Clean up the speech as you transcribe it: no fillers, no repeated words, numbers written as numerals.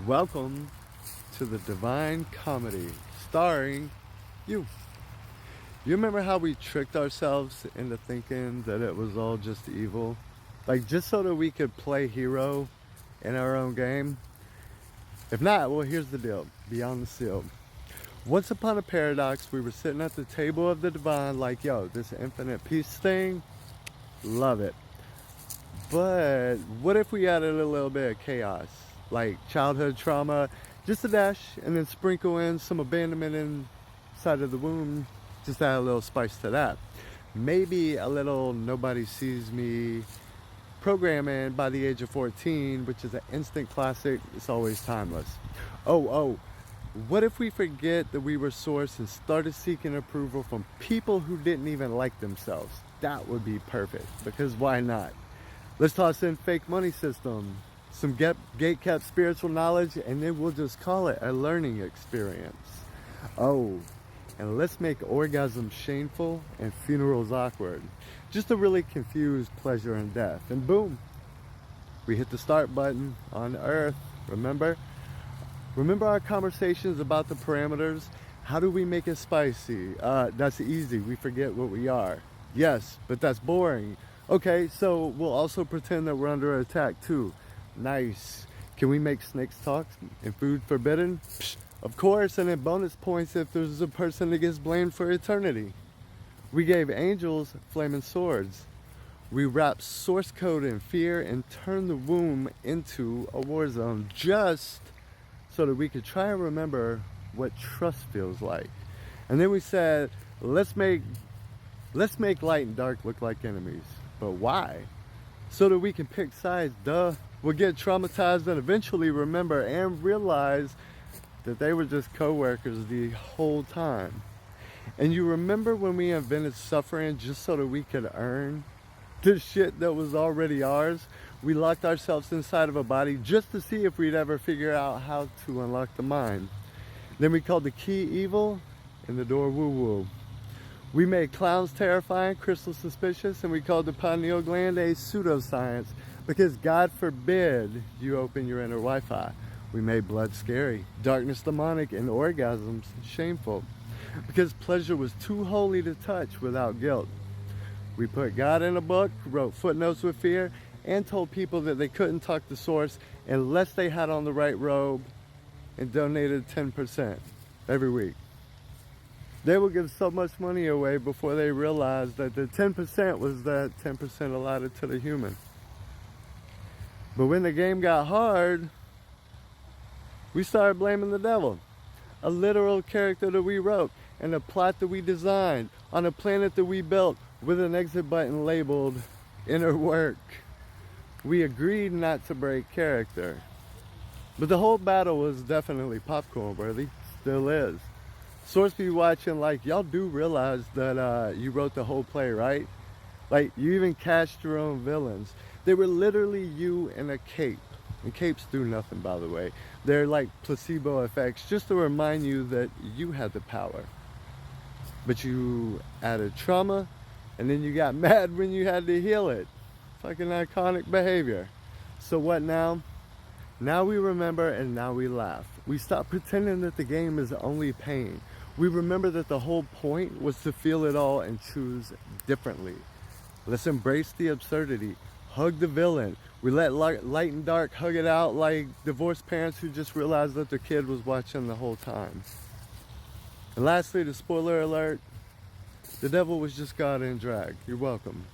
Welcome to the Divine Comedy, starring you. You remember how we tricked ourselves into thinking that it was all just evil? Like, just so that we could play hero in our own game? If not, well, here's the deal. Beyond the Seal. Once upon a paradox, we were sitting at the table of the divine like, yo, this infinite peace thing, love it. But what if we added a little bit of chaos? Like childhood trauma, just a dash, and then sprinkle in some abandonment inside of the womb, just add a little spice to that. Maybe a little nobody sees me programming by the age of 14, which is an instant classic. It's always timeless. Oh, what if we forget that we were source and started seeking approval from people who didn't even like themselves? That would be perfect, because why not? Let's toss in fake money system, some gate-kept spiritual knowledge, and then we'll just call it a learning experience. Oh, and let's make orgasms shameful and funerals awkward. Just to really confuse pleasure and death. And boom, we hit the start button on Earth. Remember our conversations about the parameters? How do we make it spicy? That's easy. We forget what we are. Yes, but that's boring. Okay, so we'll also pretend that we're under attack too. Nice. Can we make snakes talk and food forbidden? Psh, of course, and then bonus points if there's a person that gets blamed for eternity. We gave angels flaming swords. We wrapped source code in fear and turned the womb into a war zone just so that we could try and remember what trust feels like. And then we said, let's make light and dark look like enemies. But why? So that we can pick sides, duh. We'll get traumatized and eventually remember and realize that they were just co-workers the whole time. And you remember when we invented suffering just so that we could earn the shit that was already ours? We locked ourselves inside of a body just to see if we'd ever figure out how to unlock the mind. Then we called the key evil and the door woo-woo. We made clowns terrifying, crystals suspicious, and we called the pineal gland a pseudoscience because God forbid you open your inner Wi-Fi. We made blood scary, darkness demonic, and orgasms shameful because pleasure was too holy to touch without guilt. We put God in a book, wrote footnotes with fear, and told people that they couldn't talk to source unless they had on the right robe and donated 10% every week. They would give so much money away before they realized that the 10% was that 10% allotted to the human. But when the game got hard, we started blaming the devil. A literal character that we wrote and a plot that we designed on a planet that we built with an exit button labeled inner work. We agreed not to break character. But the whole battle was definitely popcorn worthy. Still is. Source be watching like, y'all do realize that you wrote the whole play, right? Like, you even cast your own villains. They were literally you in a cape. And capes do nothing, by the way. They're like placebo effects, just to remind you that you had the power. But you added trauma, and then you got mad when you had to heal it. Fucking iconic behavior. So what now? Now we remember and now we laugh. We stop pretending that the game is only pain. We remember that the whole point was to feel it all and choose differently. Let's embrace the absurdity. Hug the villain. We let light and dark hug it out like divorced parents who just realized that their kid was watching the whole time. And lastly, the spoiler alert, the devil was just God in drag. You're welcome.